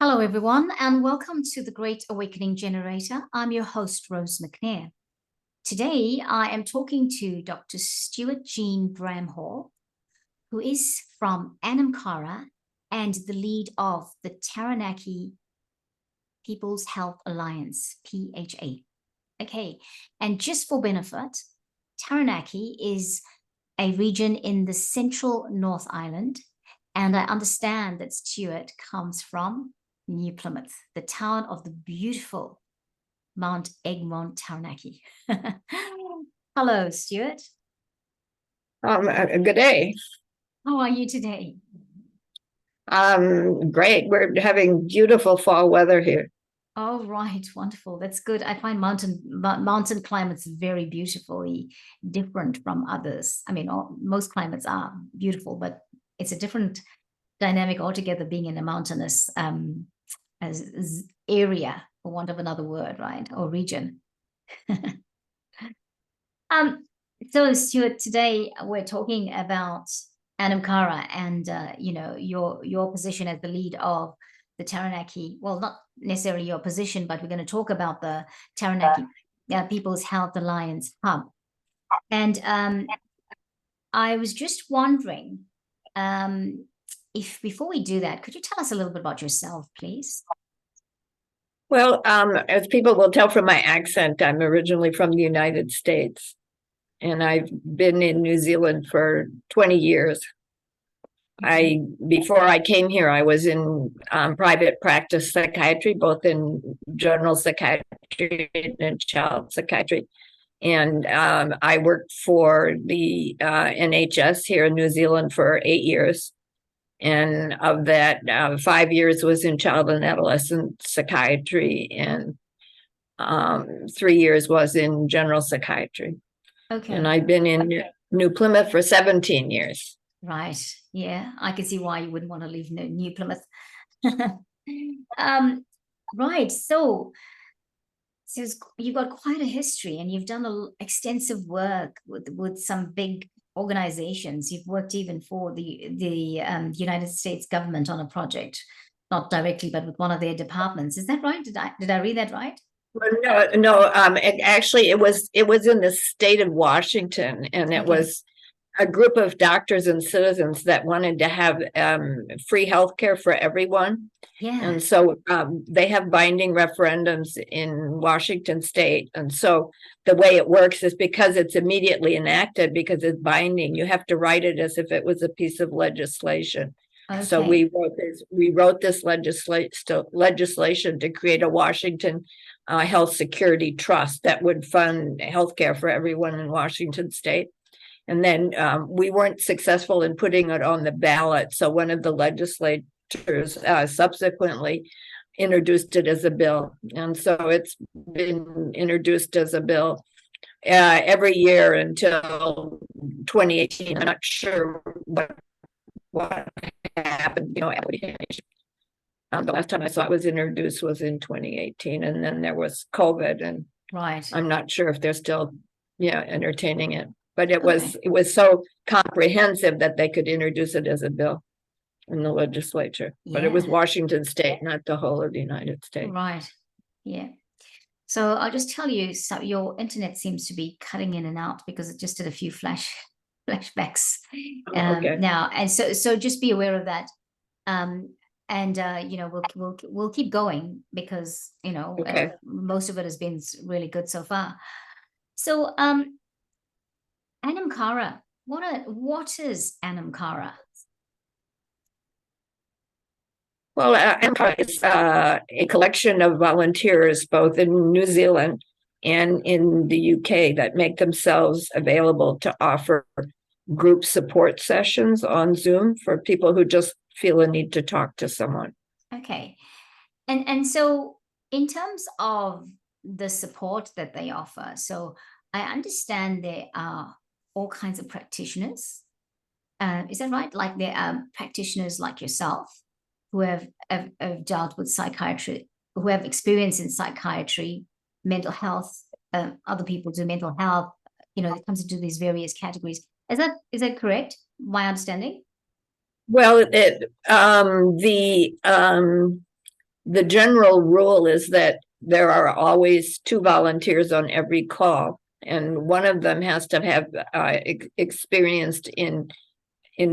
Hello, everyone, and welcome to the Great Awakening Generator. I'm your host, Rose McNair. Today, I am talking to Dr. Stuart Bramhall, who is from Anam Cara and the lead of the Taranaki People's Health Alliance, PHA. Okay, and just for benefit, Taranaki is a region in the central North Island, and I understand that Stuart comes from New Plymouth, the town of the beautiful Mount Egmont, Taranaki. Hello, Stuart. Good day. How are you today? Great. We're having beautiful fall weather here. Oh, right, wonderful. That's good. I find mountain climates very beautifully different from others. I mean, most climates are beautiful, but it's a different dynamic altogether being in a mountainous as area, for want of another word, right? Or region. um, so Stuart, today we're talking about Anam Cara and your position as the lead of the Taranaki. Well, not necessarily your position, but we're going to talk about the Taranaki People's Health Alliance Hub. And I was just wondering, if before we do that, could you tell us a little bit about yourself, please? Well, as people will tell from my accent, I'm originally from the United States, and I've been in New Zealand for 20 years. Before I came here, I was in private practice psychiatry, both in general psychiatry and child psychiatry. And I worked for the NHS here in New Zealand for 8 years. And of that, 5 years was in child and adolescent psychiatry, and 3 years was in general psychiatry. Okay. And I've been in New Plymouth for 17 years. Right. Yeah, I can see why you wouldn't want to leave New Plymouth. Right. So you've got quite a history, and you've done extensive work with some big organizations. You've worked even for the United States government on a project, not directly, but with one of their departments. Is that right? Did I read that right? Well, no. Actually, it was in the state of Washington, and it Okay. was a group of doctors and citizens that wanted to have free healthcare for everyone. Yeah. And so they have binding referendums in Washington state. And so the way it works is because it's immediately enacted, because it's binding, you have to write it as if it was a piece of legislation. Okay. So we wrote this legislation to create a Washington health security trust that would fund healthcare for everyone in Washington state. And then we weren't successful in putting it on the ballot. So one of the legislators subsequently introduced it as a bill. And so it's been introduced as a bill every year until 2018. I'm not sure what happened, the last time I saw it was introduced was in 2018, and then there was COVID, and Right. I'm not sure if they're still entertaining it. But it was so comprehensive that they could introduce it as a bill in the legislature. But it was Washington state, not the whole of the United States. Right. Yeah. So I'll just tell you, so your internet seems to be cutting in and out because it just did a few flashbacks Okay. now, and so just be aware of that. We'll keep going because Okay. most of it has been really good so far. So Anam Cara, what is Anam Cara? Well, Anam Cara is a collection of volunteers, both in New Zealand and in the UK, that make themselves available to offer group support sessions on Zoom for people who just feel a need to talk to someone. Okay. And so in terms of the support that they offer, so I understand there are all kinds of practitioners. Is that right? Like there are practitioners like yourself who have dealt with psychiatry, who have experience in psychiatry, mental health. Other people do mental health. It comes into these various categories. Is that correct? My understanding? Well, the general rule is that there are always 2 volunteers on every call, and one of them has to have experienced in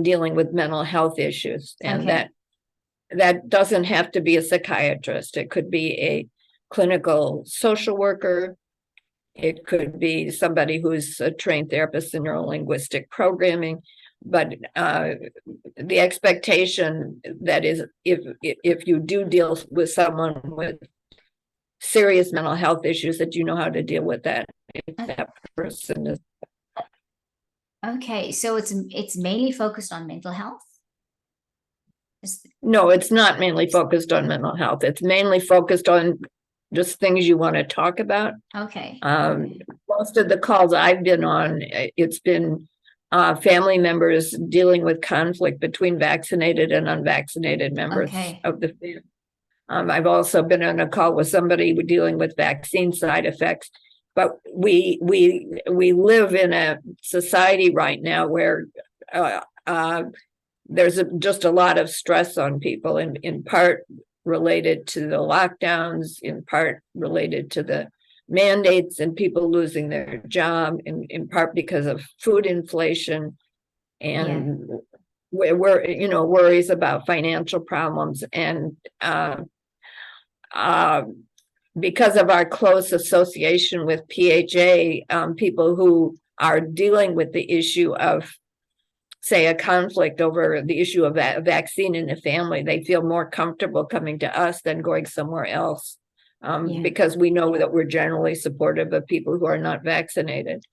dealing with mental health issues, and Okay. that doesn't have to be a psychiatrist. It could be a clinical social worker. It could be somebody who's a trained therapist in neurolinguistic programming. But the expectation that is, if you do deal with someone with serious mental health issues, that you know how to deal with that if that person is. Okay, so it's mainly focused on mental health? No, it's not mainly focused on mental health. It's mainly focused on just things you want to talk about. Okay. Most of the calls I've been on, it's been family members dealing with conflict between vaccinated and unvaccinated members of the family. I've also been on a call with somebody dealing with vaccine side effects. But we live in a society right now where there's just a lot of stress on people, in part related to the lockdowns, in part related to the mandates and people losing their job, in part because of food inflation and worries about financial problems. And because of our close association with PHA, people who are dealing with the issue of, say, a conflict over the issue of a vaccine in the family, they feel more comfortable coming to us than going somewhere else, because we know that we're generally supportive of people who are not vaccinated.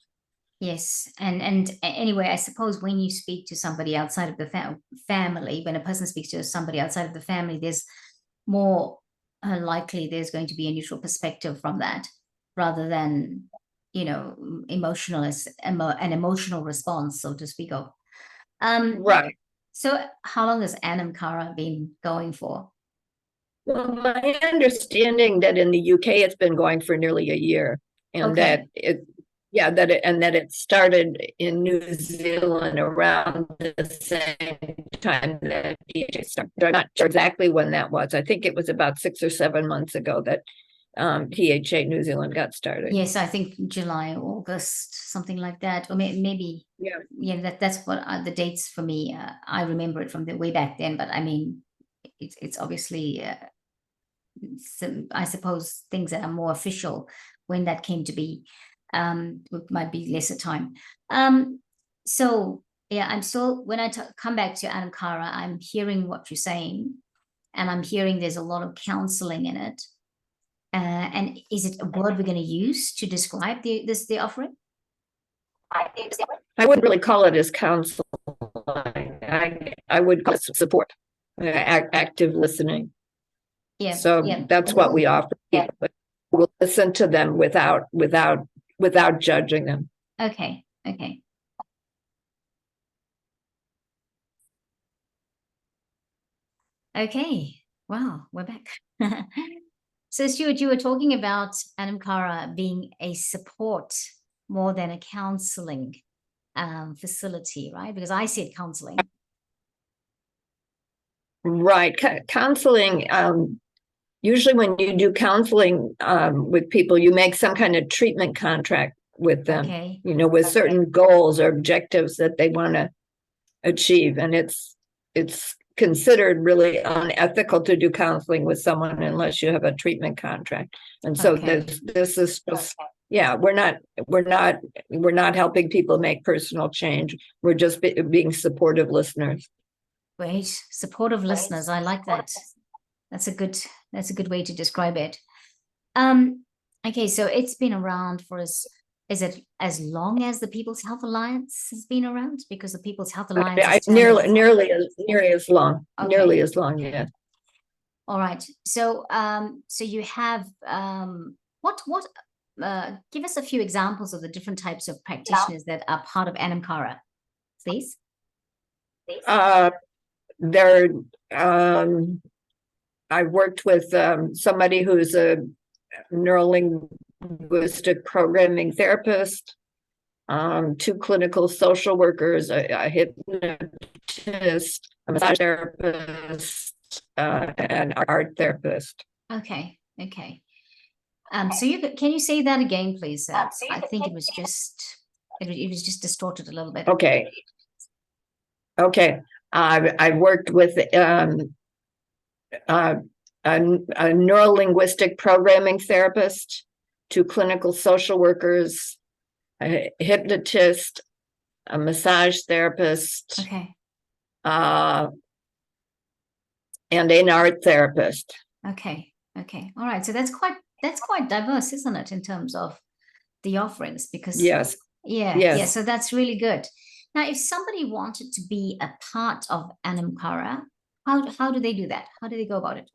Yes, and anyway, I suppose when you speak to somebody outside of the family, when a person speaks to somebody outside of the family, there's more likely there's going to be a neutral perspective from that, rather than, an emotional response, so to speak of. Right. So how long has Anam Cara been going for? Well, my understanding that in the UK it's been going for nearly a year, and that it started in New Zealand around the same time that PHA started. I'm not sure exactly when that was. I think it was about 6 or 7 months ago that PHA New Zealand got started. Yes, I think July, August, something like that, or maybe. Yeah, that's what the dates for me. I remember it from the way back then, but I mean, it's obviously I suppose things that are more official when that came to be, might be lesser time. So yeah, I'm still, when I come back to Anam Cara, I'm hearing what you're saying, and I'm hearing there's a lot of counseling in it. And is it a word we're going to use to describe the offering? I wouldn't really call it as counseling. I would call it support, active listening. Yeah. So that's what we offer people. We'll listen to them without judging them. Okay. Okay. Wow, we're back. So Stuart, you were talking about Anam Cara being a support more than a counseling facility, right? Because I said counseling. Right. Counseling, usually when you do counseling with people, you make some kind of treatment contract with them, with certain goals or objectives that they want to achieve. And it's considered really unethical to do counseling with someone unless you have a treatment contract. And so this is just, we're not helping people make personal change. We're just being supportive listeners. Great, supportive listeners. I like that. That's a good way to describe it. Okay, so it's been around for us. Is it as long as the People's Health Alliance has been around? Because the People's Health Alliance nearly as long. Okay. Nearly as long, yeah. All right. So so you have give us a few examples of the different types of practitioners that are part of Anam Cara, please. I worked with somebody who's a neurolinguistic programming therapist, 2 clinical social workers, a hypnotist, a massage therapist, and art therapist. Okay. Okay. So can you say that again, please? I think it was just distorted a little bit. Okay. Okay. I worked with a neuro-linguistic programming therapist, 2 clinical social workers, a hypnotist, a massage therapist, Okay. and an art therapist. Okay. Okay. All right. So that's quite diverse, isn't it, in terms of the offerings? Because Yes. yeah, Yes. yeah. So that's really good. Now, if somebody wanted to be a part of Anam Cara, how do they do that? How do they go about it?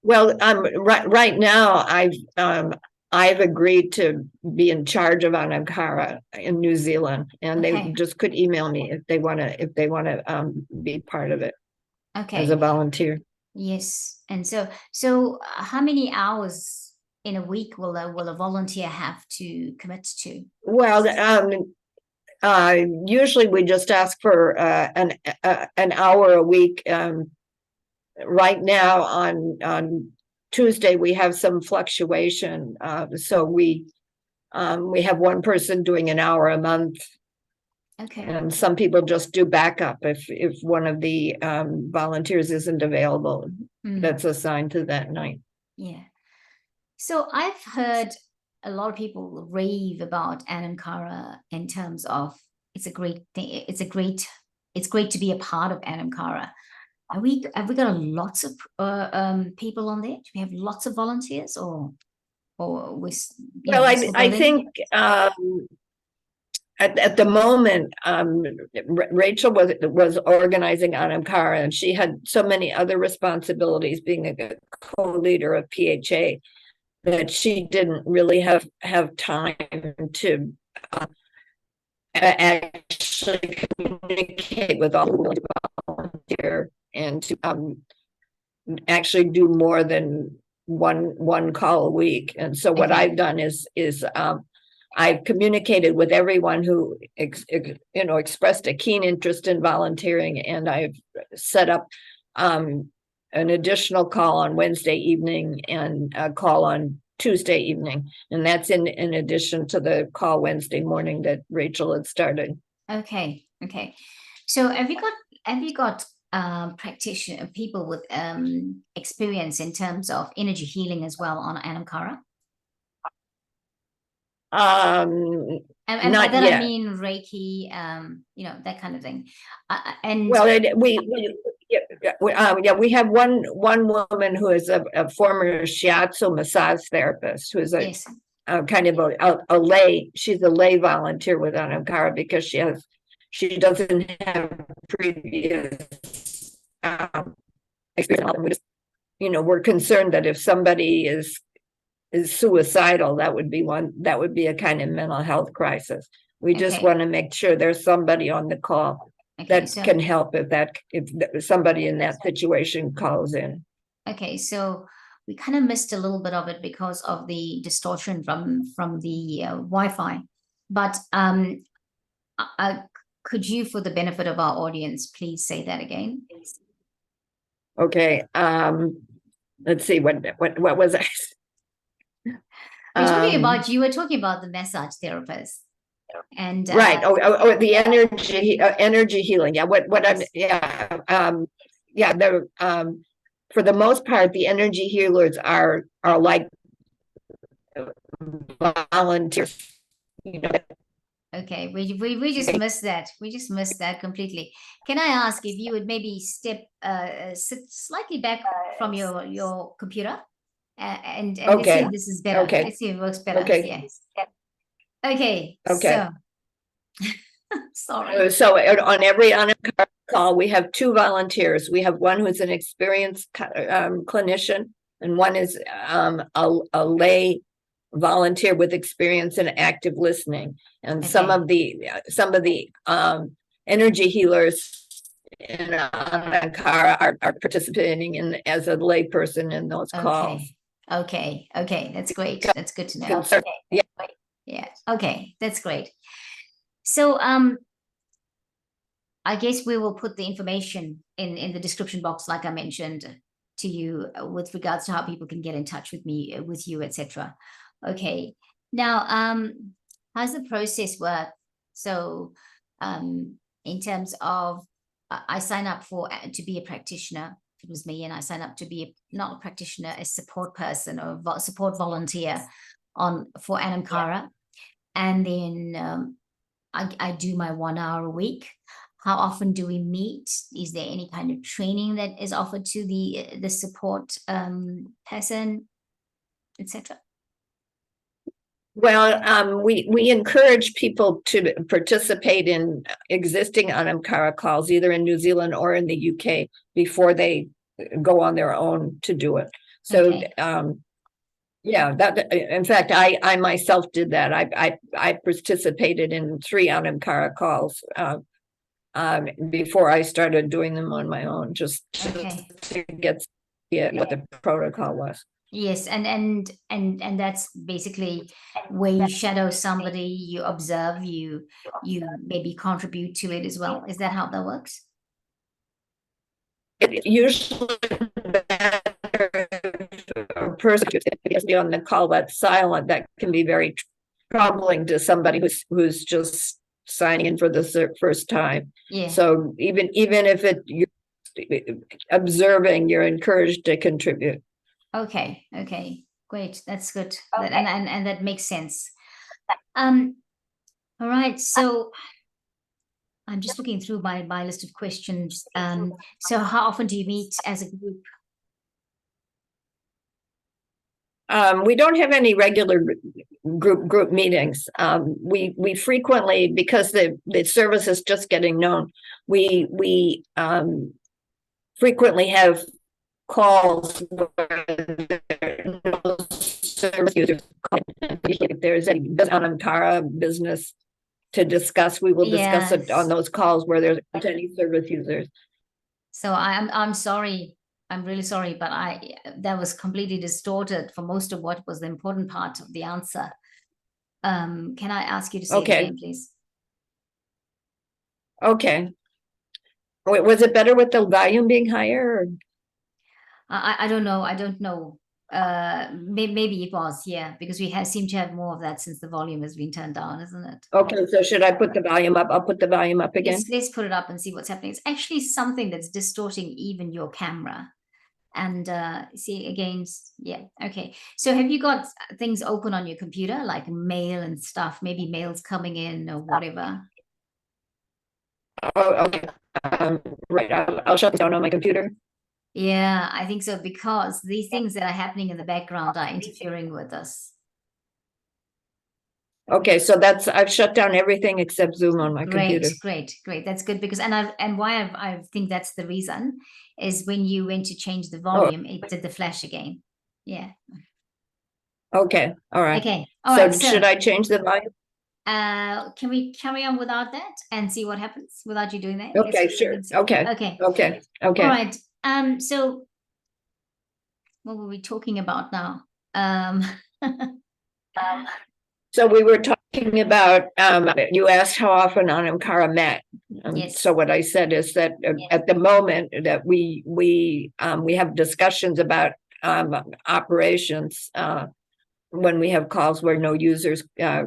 Well, right now I've agreed to be in charge of Anam Cara in New Zealand, and they Okay. just could email me if they want to be part of it as a Okay. volunteer. Yes. And so how many hours in a week will a volunteer have to commit to? Well, usually we just ask for an hour a week. Right now on Tuesday we have some fluctuation, so we have one person doing an hour a month, Okay. and some people just do backup if one of the volunteers isn't available. That's assigned to that night. Yeah. So I've heard a lot of people rave about Anam Cara in terms of it's a great thing. It's great to be a part of Anam Cara. Have we got lots of people on there? Do we have lots of volunteers or with Well, I think at the moment, Rachel was organizing Anam Cara, and she had so many other responsibilities, being a co-leader of PHA, that she didn't really have time to actually communicate with all the volunteers and to actually do more than one call a week. And so what I've done is I've communicated with everyone who expressed a keen interest in volunteering, and I've set up an additional call on Wednesday evening and a call on Tuesday evening, and that's in addition to the call Wednesday morning that Rachel had started. Okay. Okay. So have you got practitioner people with experience in terms of energy healing as well on Anam Cara? And by Not that yet. I mean Reiki, that kind of thing. And well, we have one woman who is a former shiatsu massage therapist, who is a yes. Kind of a lay. She's a lay volunteer with Anam Cara because she doesn't have previous experience. We're concerned that if somebody is suicidal, that would be a kind of mental health crisis. We just Okay. want to make sure there's somebody on the call that can help if somebody in that situation calls in. Okay, so we kind of missed a little bit of it because of the distortion from the Wi-Fi. But could you, for the benefit of our audience, please say that again? Okay. Let's see, what was I? You were talking about the massage therapist. And right. The energy healing. Yeah. For the most part, the energy healers are like volunteers. Okay, we just missed that. We just missed that completely. Can I ask if you would maybe sit slightly back from your computer and let's see if this is better. Okay. Let's see if it works better. Okay. Yes. Okay. Okay. So sorry. So on every call, we have 2 volunteers. We have one who's an experienced clinician, and one is a lay volunteer with experience in active listening. And some of the energy healers in Anam Cara are participating in as a lay person in those calls. Okay. That's great. That's good to know. Yeah. Yeah. Okay, that's great. So I guess we will put the information in the description box, like I mentioned, to you with regards to how people can get in touch with me, with you, etc. Okay. Now, how's the process work? So, in terms of, I sign up for to be a practitioner. If it was me, and I sign up to be not a practitioner, a support person or support volunteer for Anam Cara, and then I do my 1 hour a week. How often do we meet? Is there any kind of training that is offered to the support person, etc.? Well, we encourage people to participate in existing Anam Cara calls, either in New Zealand or in the UK, before they go on their own to do it. So, Okay. yeah, that in fact, I myself did that. I participated in 3 Anam Cara calls before I started doing them on my own, just Okay. to get what the protocol was. Yes, and that's basically where you shadow somebody, you observe, you maybe contribute to it as well. Is that how that works? It usually better a person to be on the call that's silent. That can be very troubling to somebody who's just signing in for the first time. Yeah. So even if you're observing, you're encouraged to contribute. Okay. Okay. Great. That's good. Okay. And that makes sense. All right. So I'm just looking through my list of questions. So how often do you meet as a group? We don't have any regular group meetings. We frequently, because the service is just getting known, we frequently have calls where no service users. If there's any Anam Cara business to discuss, we will discuss it on those calls where there's any service users. So I'm sorry. I'm really sorry, but that was completely distorted for most of what was the important part of the answer. Can I ask you to say it again, please? Okay. Wait, was it better with the volume being higher? Or? I don't know. I don't know. Maybe it was, yeah, because we seem to have more of that since the volume has been turned down, isn't it? Okay, so should I put the volume up? I'll put the volume up again. Let's put it up and see what's happening. It's actually something that's distorting even your camera. And see again, yeah, okay. So have you got things open on your computer, like mail and stuff, maybe mails coming in or whatever? Oh, okay. Right, I'll shut this down on my computer. Yeah, I think so, because these things that are happening in the background are interfering with us. Okay, so I've shut down everything except Zoom on my computer. Great. That's good, because why I think that's the reason is when you went to change the volume, it did the flash again. Yeah. Okay, all right. Okay, all right. So should I change the volume? Can we carry on without that and see what happens without you doing that? Okay, sure. Okay. All right. So what were we talking about now? So we were talking about, you asked how often Anam Cara met. Yes. So what I said is that at the moment that we have discussions about operations when we have calls where no users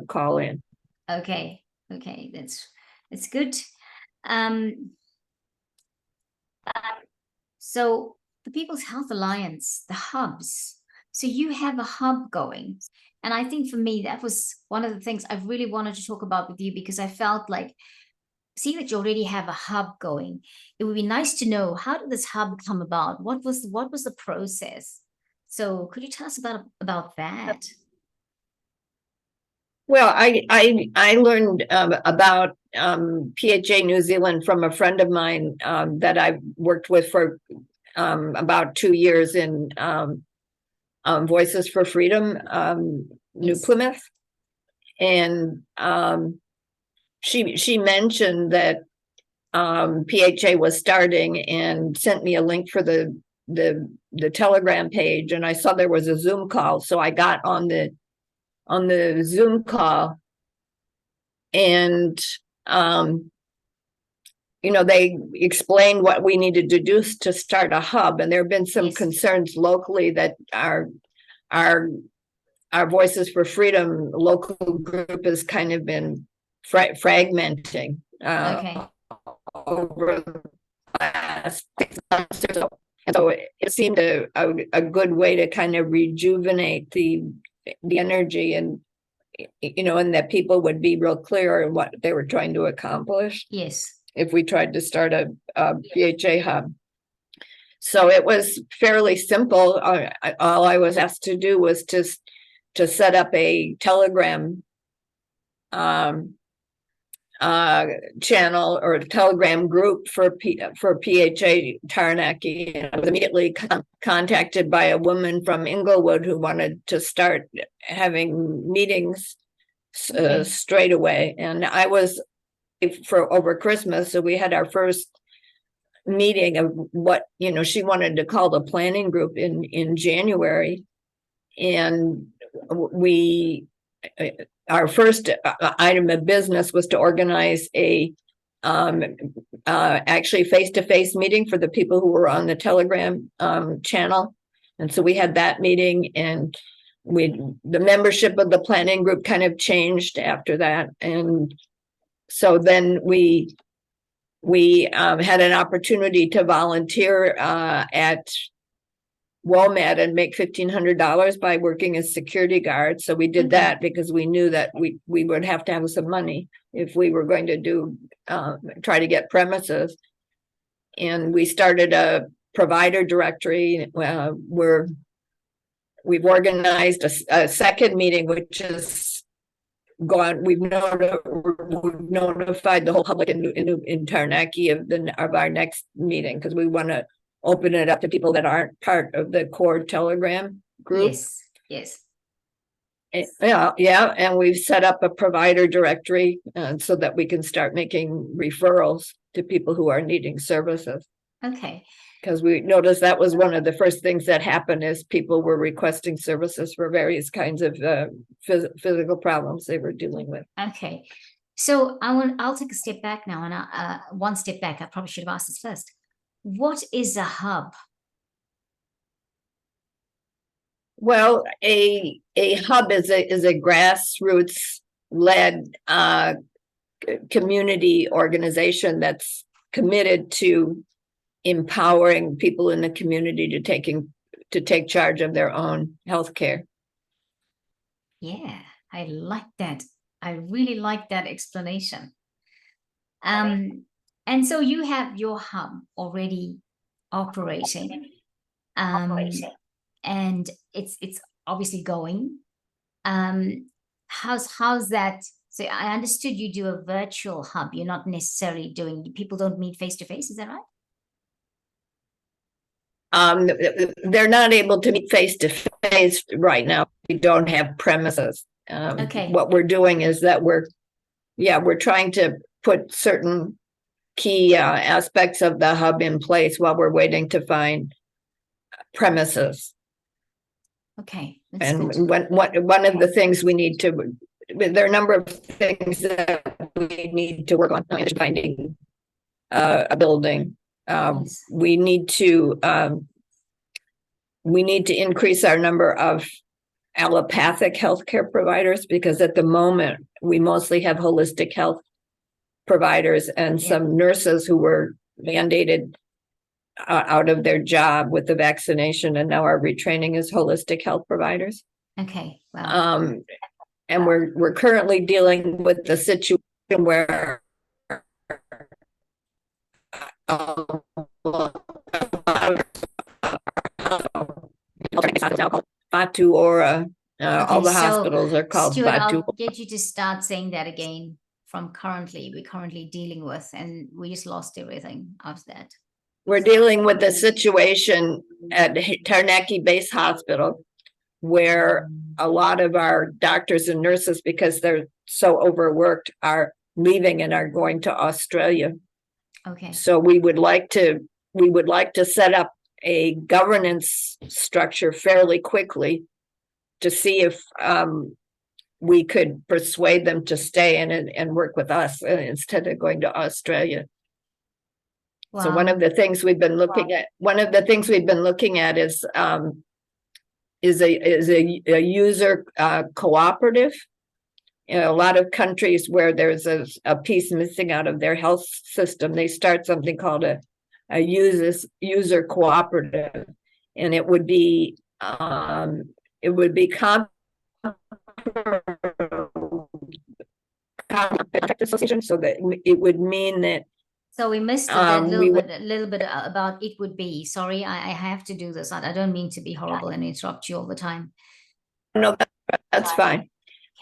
call in. Okay, that's good. So the People's Health Alliance, the hubs. So you have a hub going. And I think for me, that was one of the things I really wanted to talk about with you, because I felt like, seeing that you already have a hub going, it would be nice to know, how did this hub come about? What was the process? So could you tell us about that? Well, I learned about PHA New Zealand from a friend of mine that I worked with for about 2 years in Voices for Freedom, New Plymouth, and she mentioned that PHA was starting and sent me a link for the Telegram page, and I saw there was a Zoom call, so I got on the Zoom call, and they explained what we needed to do to start a hub, and there have been some Yes. concerns locally that our Voices for Freedom local group has kind of been fragmenting Okay. over the last 6 months or so. And so it seemed a good way to kind of rejuvenate the energy, and and that people would be real clear in what they were trying to accomplish. Yes. If we tried to start a PHA hub. So it was fairly simple. All I was asked to do was to set up a Telegram channel or a Telegram group for PHA Taranaki. And I was immediately contacted by a woman from Inglewood who wanted to start having meetings straight away. And I was for over Christmas, so we had our first meeting of what she wanted to call the planning group in January, and we our first item of business was to organize a actually face-to-face meeting for the people who were on the Telegram channel. And so we had that meeting, and the membership of the planning group kind of changed after that. And so then we had an opportunity to volunteer at WOMAD and make $1,500 by working as security guards. So we did that because we knew that we would have to have some money if we were going to try to get premises. And we started a provider directory where we've organized a second meeting, which is gone. We've notified the whole public in Taranaki of our next meeting, because we want to open it up to people that aren't part of the core Telegram group. Yes. Yeah. And we've set up a provider directory so that we can start making referrals to people who are needing services. Okay. Because we noticed that was one of the first things that happened, is people were requesting services for various kinds of physical problems they were dealing with. Okay. So I'll take a step back now, and one step back. I probably should have asked this first. What is a hub? Well, a hub is a grassroots led community organization that's committed to empowering people in the community to take charge of their own health care. Yeah, I like that. I really like that explanation. And so you have your hub already operating, and it's obviously going. How's that? So I understood you do a virtual hub. You're not necessarily people don't meet face to face. Is that right? They're not able to meet face to face right now. We don't have premises. Okay. What we're doing is that we're trying to put certain key aspects of the hub in place while we're waiting to find premises. Okay. And one of the things we need to, there are a number of things that we need to work on, finding a building. Yes. We need to increase our number of allopathic healthcare providers, because at the moment we mostly have holistic health providers and some nurses who were mandated out of their job with the vaccination, and now are retraining as holistic health providers. Okay. Wow. And we're currently dealing with the situation where Batu Aura. All the hospitals are called Stuart, Batu. I'll get you to start saying that again from we're currently dealing with, and we just lost everything after that. We're dealing with a situation at Taranaki Base Hospital where a lot of our doctors and nurses, because they're so overworked, are leaving and are going to Australia. Okay. So we would like to set up a governance structure fairly quickly to see if we could persuade them to stay and work with us instead of going to Australia. So one of the things we've been looking at, is a user cooperative. In a lot of countries where there's a piece missing out of their health system, they start something called a user cooperative, and it would be association, so that it would mean that. So we missed that little bit about it would be. Sorry, I have to do this. I don't mean to be horrible and interrupt you all the time. No, that's fine.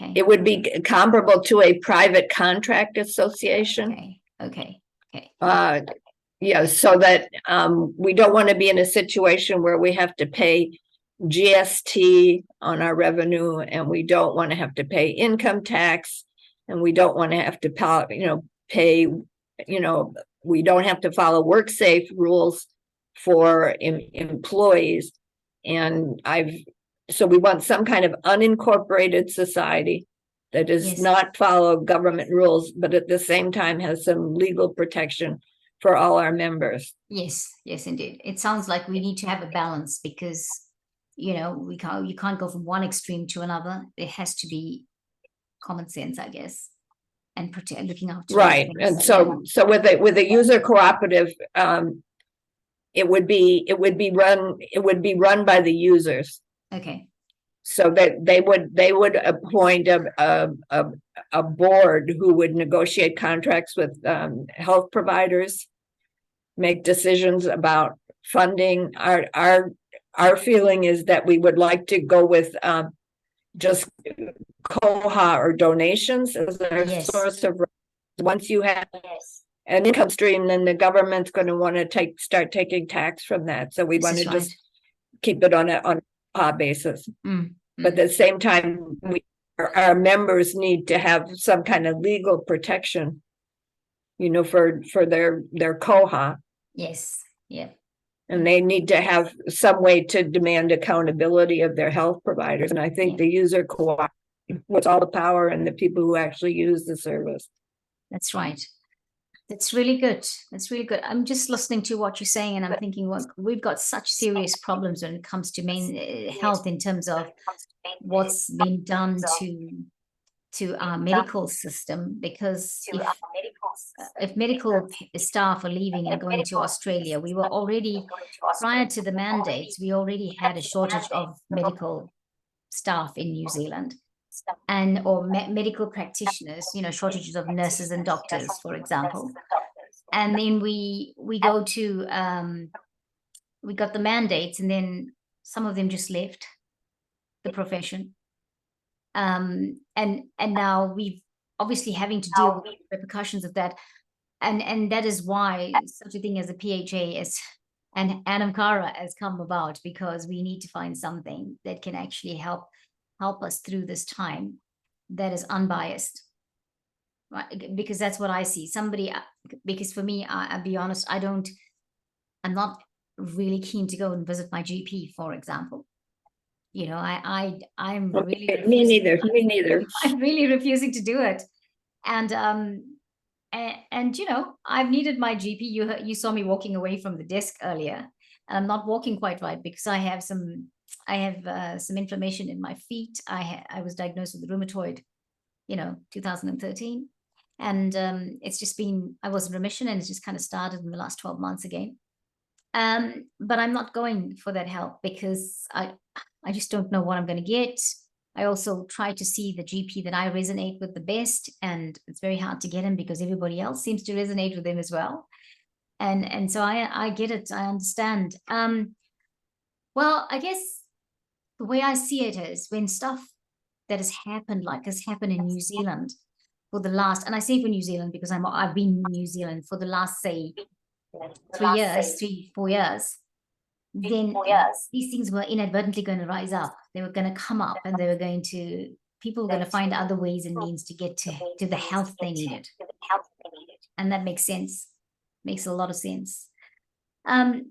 Okay. It would be comparable to a private contract association. Okay. Yeah, so that we don't want to be in a situation where we have to pay GST on our revenue, and we don't want to have to pay income tax, and we don't want to have to pay, we don't have to follow WorkSafe rules for employees. And so we want some kind of unincorporated society that does not follow government rules, but at the same time has some legal protection for all our members. Yes, indeed. It sounds like we need to have a balance, because you can't go from one extreme to another. There has to be common sense, I guess, and looking after. Right, and so with a user cooperative, it would be run by the users. Okay. So that they would appoint a board who would negotiate contracts with health providers, make decisions about funding. Our feeling is that we would like to go with just COHA or donations as their source of. Once you have an income stream, then the government's going to want to start taking tax from that. So we want to just keep it on a basis. But at the same time, our members need to have some kind of legal protection, for their COHA. Yes. Yeah. And they need to have some way to demand accountability of their health providers. And I think the user cooperative with all the power and the people who actually use the service. That's right. That's really good. I'm just listening to what you're saying, and I'm thinking, well, we've got such serious problems when it comes to health, in terms of what's been done to our medical system. Because if medical staff are leaving and going to Australia, we were already, prior to the mandates, we already had a shortage of medical staff in New Zealand, or medical practitioners, shortages of nurses and doctors, for example. And then we go to we got the mandates, and then some of them just left the profession. And now we've obviously having to deal with the repercussions of that, and that is why such a thing as a PHA and Anam Cara has come about, because we need to find something that can actually help us through this time, that is unbiased, right? Because that's what I see. Because for me, I'll be honest, I'm not really keen to go and visit my GP, for example. I'm really me neither. I'm really refusing to do it. And I've needed my GP. You saw me walking away from the desk earlier, and I'm not walking quite right because I have some inflammation in my feet. I was diagnosed with rheumatoid, 2013, and it's just been, I was in remission, and it's just kind of started in the last 12 months again. But I'm not going for that help because I just don't know what I'm going to get. I also try to see the GP that I resonate with the best, and it's very hard to get him because everybody else seems to resonate with him as well. And so I get it. I understand. Well, I guess the way I see it is, when stuff that has happened, like has happened in New Zealand for the last, and I say for New Zealand because I've been in New Zealand for the last, say, 4 years, then these things were inadvertently going to rise up. They were going to come up, and people were going to find other ways and means to get to the health they needed. And that makes sense. Makes a lot of sense. Thank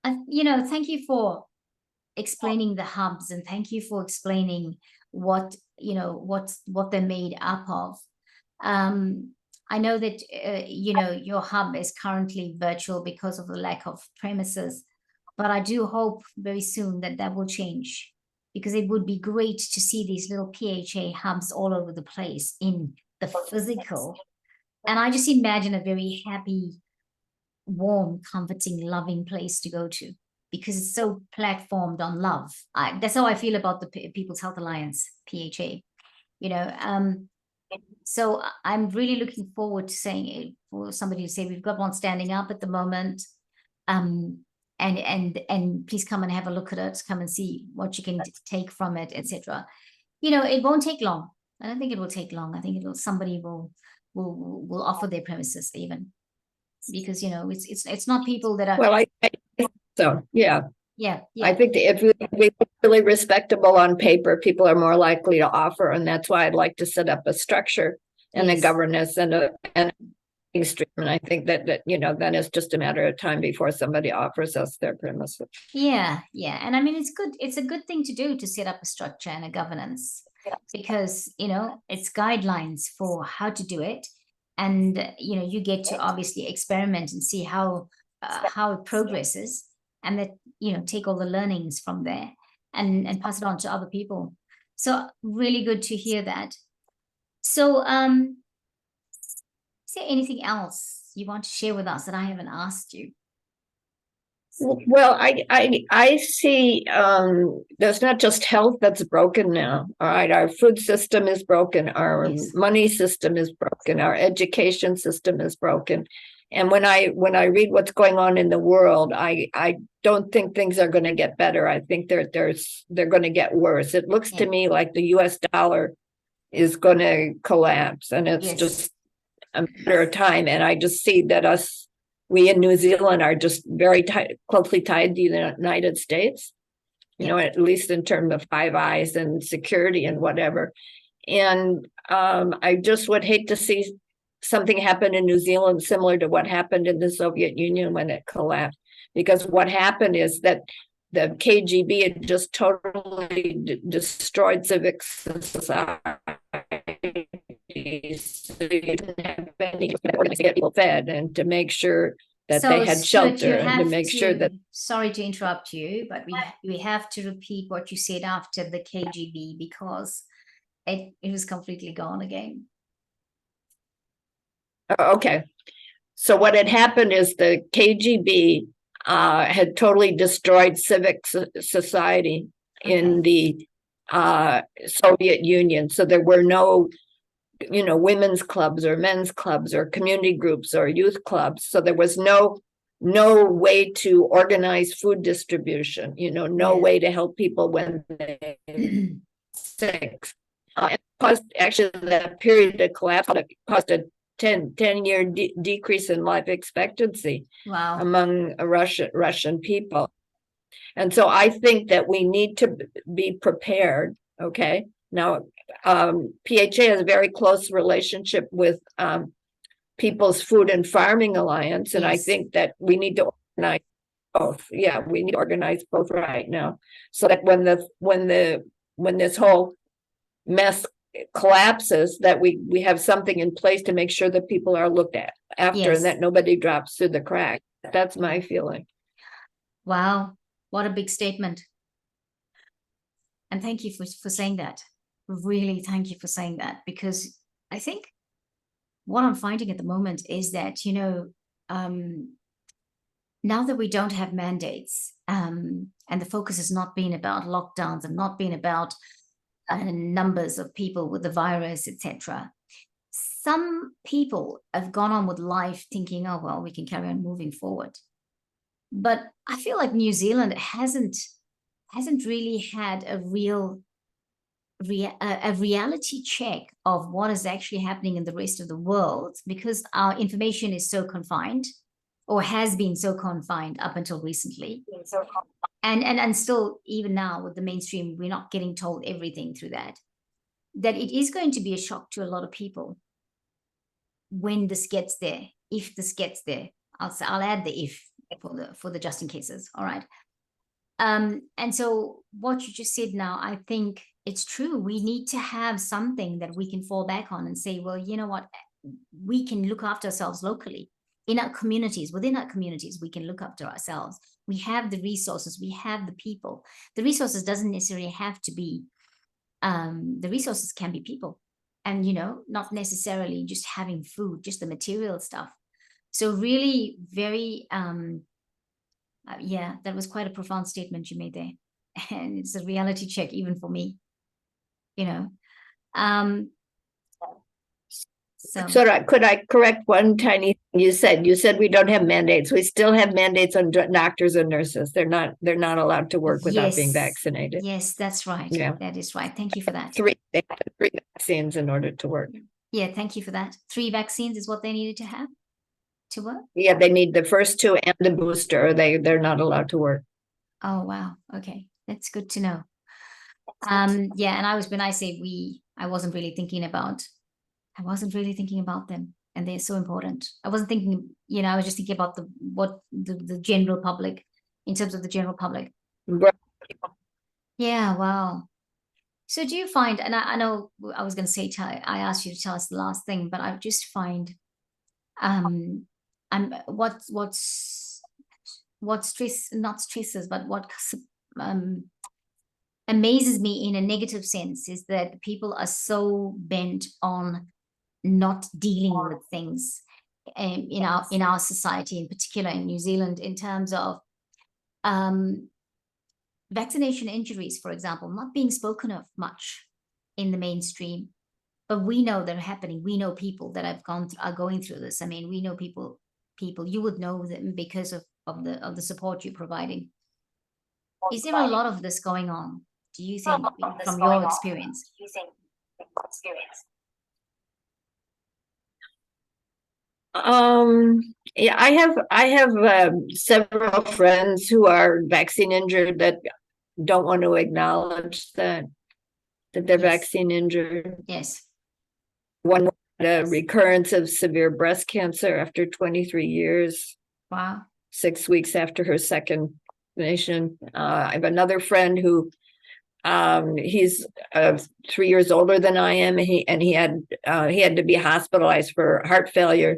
you for explaining the hubs, and thank you for explaining what they're made up of. I know that, you know, your hub is currently virtual because of the lack of premises, but I do hope very soon that that will change, because it would be great to see these little PHA hubs all over the place in the physical. And I just imagine a very happy, warm, comforting, loving place to go to, because it's so platformed on love. That's how I feel about the People's Health Alliance, PHA, you know. So I'm really looking forward to saying it, for somebody to say, we've got one standing up at the moment. And please come and have a look at it, come and see what you can take from it, etc. You know, it won't take long. I don't think it will take long. I think somebody will offer their premises even, because, you know, it's not people that are. Well, I think so, yeah. Yeah. I think that if we look really respectable on paper, people are more likely to offer, and that's why I'd like to set up a structure and a Yes. governance and a stream. And I think that you know, then it's just a matter of time before somebody offers us their premises. Yeah. And I mean, it's good. It's a good thing to do, to set up a structure and a governance, because, you know, it's guidelines for how to do it. And, you know, you get to obviously experiment and see how it progresses, and that, you know, take all the learnings from there and pass it on to other people. So really good to hear that. So, is there anything else you want to share with us that I haven't asked you? Well, I see there's not just health that's broken now. All right, our food system is broken, our Yes. money system is broken, our education system is broken. And when I read what's going on in the world, I don't think things are going to get better. I think they're going to get worse. It looks to me like the US dollar is going to collapse, and it's just a matter of time. And I just see that we in New Zealand are just very closely tied to the United States, you know, at least in terms of Five Eyes and security and whatever. And I just would hate to see something happen in New Zealand similar to what happened in the Soviet Union when it collapsed. Because what happened is that the KGB had just totally destroyed civic society. So you didn't have any to get people fed and to make sure that they had shelter, and to make sure that. Sorry to interrupt you, but we have to repeat what you said after the KGB, because it was completely gone again. Okay, so what had happened is the KGB had totally destroyed civic society in the Soviet Union. So there were no, you know, women's clubs or men's clubs or community groups or youth clubs. So there was no way to organize food distribution, you know, no way to help people when they're sick. It caused, actually, that period of collapse caused a 10-year decrease in life expectancy among Russian people. And so I think that we need to be prepared. Okay, now PHA has a very close relationship with People's Food and Farming Alliance, and I think that we need to organize both. Yeah, we need to organize both right now, so that when this whole mess collapses, that we have something in place to make sure that people are looked after, and that nobody drops through the crack. That's my feeling. Wow, what a big statement. And thank you for saying that. Really, thank you for saying that, because I think what I'm finding at the moment is that, you know, now that we don't have mandates, and the focus has not been about lockdowns and not been about numbers of people with the virus, etc. Some people have gone on with life thinking, oh, well, we can carry on moving forward. But I feel like New Zealand hasn't really had a reality check of what is actually happening in the rest of the world, because our information is so confined, or has been so confined up until recently. And still, even now with the mainstream, we're not getting told everything through that it is going to be a shock to a lot of people when this gets there, if this gets there. I'll add the if for the just in cases. All right. And so what you just said now, I think it's true. We need to have something that we can fall back on and say, well, you know what, we can look after ourselves locally in our communities. Within our communities, we can look after ourselves. We have the resources, we have the people. The resources doesn't necessarily have to be, the resources can be people, and not necessarily just having food, just the material stuff. So really very yeah, that was quite a profound statement you made there. And it's a reality check even for me, um so Could I correct one tiny thing you said? You said we don't have mandates. We still have mandates on doctors and nurses. They're not allowed to work without being vaccinated. Yes, that's right. Yeah. That is right. Thank you for that. They have 3 vaccines in order to work. Yeah, thank you for that. 3 vaccines is what they needed to have to work? Yeah, they need the first 2 and the booster, or they're not allowed to work. Oh, wow. Okay, that's good to know. Yeah, and when I say we, I wasn't really thinking about them, and they're so important. I wasn't thinking, I was just thinking about the general public, in terms of the general public. Right. Yeah, wow. So do you find, and I know I was going to say, I asked you to tell us the last thing, but I just find, what's not stresses, but what amazes me in a negative sense is that people are so bent on not dealing with things in our society, in particular in New Zealand, in terms of vaccination injuries, for example, not being spoken of much in the mainstream, but we know they're happening. We know people that are going through this. I mean, we know people you would know them because of the support you're providing. Is there a lot of this going on, do you think, from your experience? Yeah, I have several friends who are vaccine injured that don't want to acknowledge that they're vaccine injured. Yes. One had a recurrence of severe breast cancer after 23 years. Wow. 6 weeks after her second vaccination. I have another friend who he's 3 years older than I am, and he had to be hospitalized for heart failure.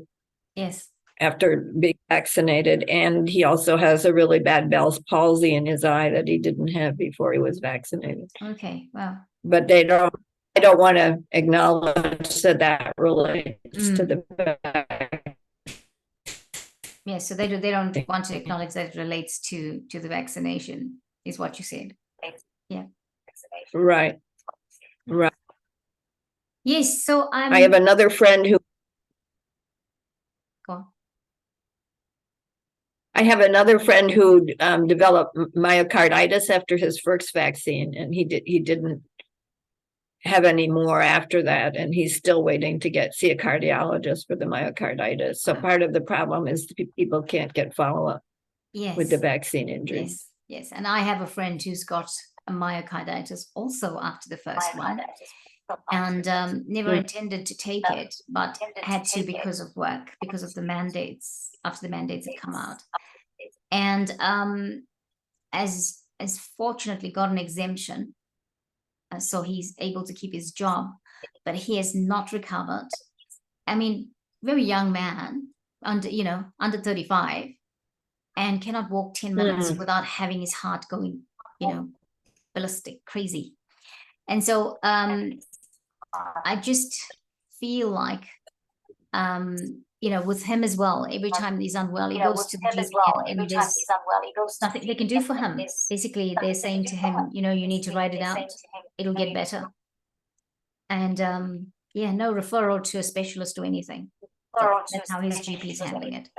Yes. After being vaccinated, and he also has a really bad Bell's palsy in his eye that he didn't have before he was vaccinated. Okay, wow. But they don't want to acknowledge that relates to the Yeah, so they don't want to acknowledge that it relates to the vaccination, is what you said. Yeah. Right. Yes, so I have another friend who Go on. I have another friend who developed myocarditis after his first vaccine, and he didn't have any more after that, and he's still waiting to see a cardiologist for the myocarditis. So part of the problem is people can't get follow-up with the vaccine injury. Yes, and I have a friend who's got a myocarditis also after the first one, and never intended to take it, but had to because of work, because of the mandates, after the mandates had come out. And as fortunately got an exemption, so he's able to keep his job, but he has not recovered. I mean, very young man, under 35, and cannot walk 10 minutes without having his heart going, ballistic, crazy. And so I just feel like, with him as well, every time he's unwell, he goes to the GP, and there's nothing they can do for him. Basically, they're saying to him, you need to ride it out. It'll get better. And yeah, no referral to a specialist or anything. That's how his GP is handling it.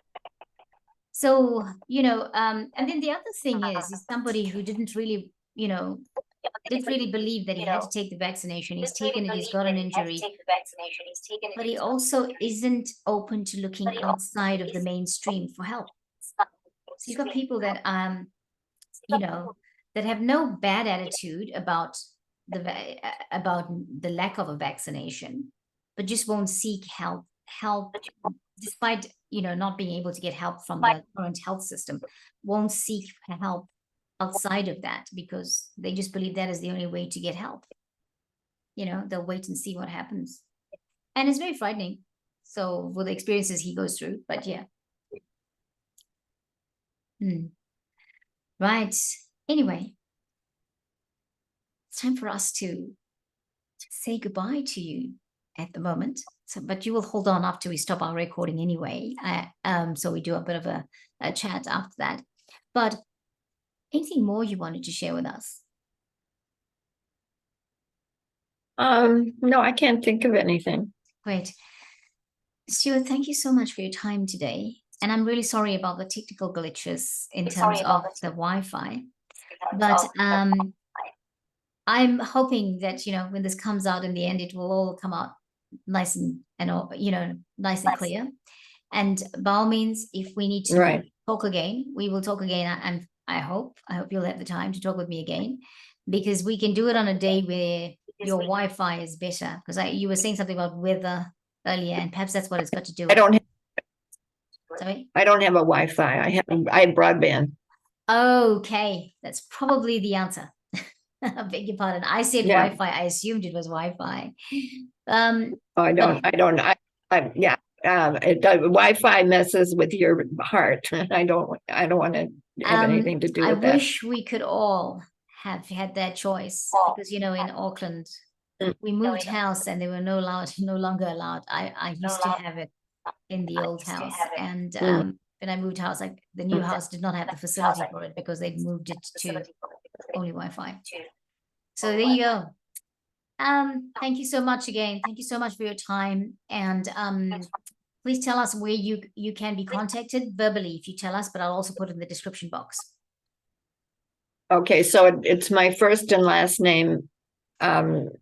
So, and then the other thing is somebody who didn't really believe that he had to take the vaccination. He's taken it, he's got an injury. But he also isn't open to looking outside of the mainstream for help. So you've got people that, that have no bad attitude about the lack of a vaccination, but just won't seek help despite, not being able to get help from the current health system, won't seek help outside of that because they just believe that is the only way to get help. They'll wait and see what happens. And it's very frightening. So for the experiences he goes through, but yeah. Right. Anyway, it's time for us to say goodbye to you at the moment. So, but you will hold on after we stop our recording anyway. So we do a bit of a chat after that. But anything more you wanted to share with us? No, I can't think of anything. Great. Stuart, thank you so much for your time today. And I'm really sorry about the technical glitches in terms of the Wi-Fi. But I'm hoping that, when this comes out in the end, it will all come out nice and nice and clear. And by all means, if we need to talk again, we will talk again. And I hope you'll have the time to talk with me again, because we can do it on a day where your Wi-Fi is better. Because you were saying something about weather earlier, and perhaps that's what it's got to do with. I don't have a Wi-Fi. I have broadband. Okay, that's probably the answer. I beg your pardon. I said Wi-Fi. I assumed it was Wi-Fi. Wi-Fi messes with your heart. I don't want to have anything to do with that. I wish we could all have had that choice, because in Auckland we moved house and they were no longer allowed. I used to have it in the old house, and when I moved house, like the new house did not have the facility for it because they'd moved it to only Wi-Fi. So there you go. Thank you so much again. Thank you so much for your time. And please tell us where you can be contacted verbally if you tell us, but I'll also put it in the description box. Okay, so it's my first and last name put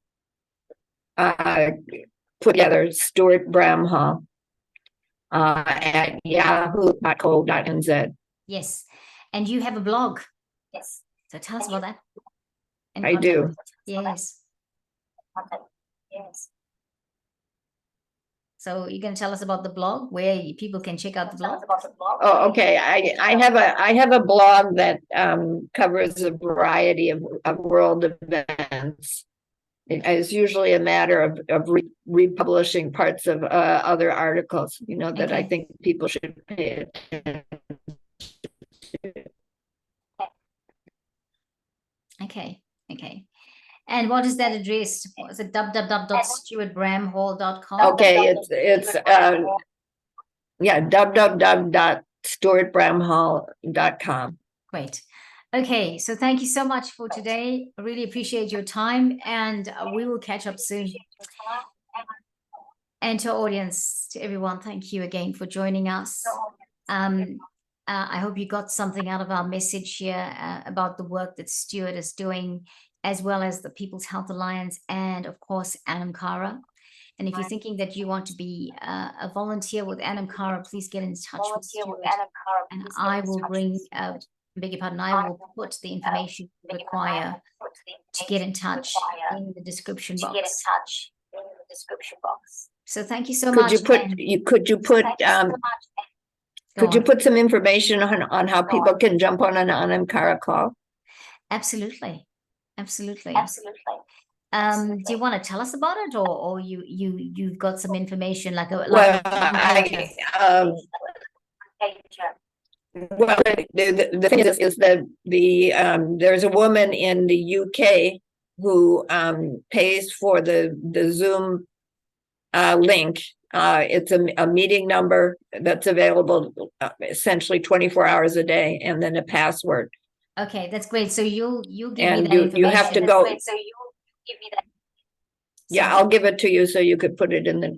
together, Stuart Bramhall, at yahoo.co.nz. Yes. And you have a blog. Yes. So tell us about that. I do. Yes. Yes. So you're going to tell us about the blog, where people can check out the blog? Oh, okay. I have a blog that covers a variety of world events. It's usually a matter of republishing parts of other articles, that I think people should pay attention to. Okay. And what is that address? Is it www.stuartbramhall.com? Okay, it's www.stuartbramhall.com. Great. Okay, so thank you so much for today. I really appreciate your time, and we will catch up soon. And to our audience, to everyone, thank you again for joining us. I hope you got something out of our message here about the work that Stuart is doing, as well as the People's Health Alliance, and of course, Anam Cara. And if you're thinking that you want to be a volunteer with Anam Cara, please get in touch with Stuart, and I will beg your pardon, I will put the information you require to get in touch in the description box. So thank you so much. Could you put some information on how people can jump on an Anam Cara call? Absolutely. Do you want to tell us about it, or you've got some information the thing is that there's a woman in the UK who pays for the Zoom link. It's a meeting number that's available essentially 24 hours a day, and then a password. Okay, that's great. So you'll give me that information. You have to go. So you'll give me that. Yeah, I'll give it to you so you could put it in the.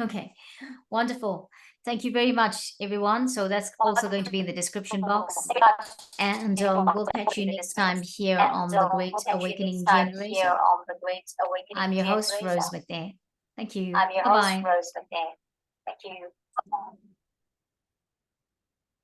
Okay, wonderful. Thank you very much, everyone. So that's also going to be in the description box. And we'll catch you next time here on the Great Awakening Generator. I'm your host, Rose McNair. Thank you. Bye-bye.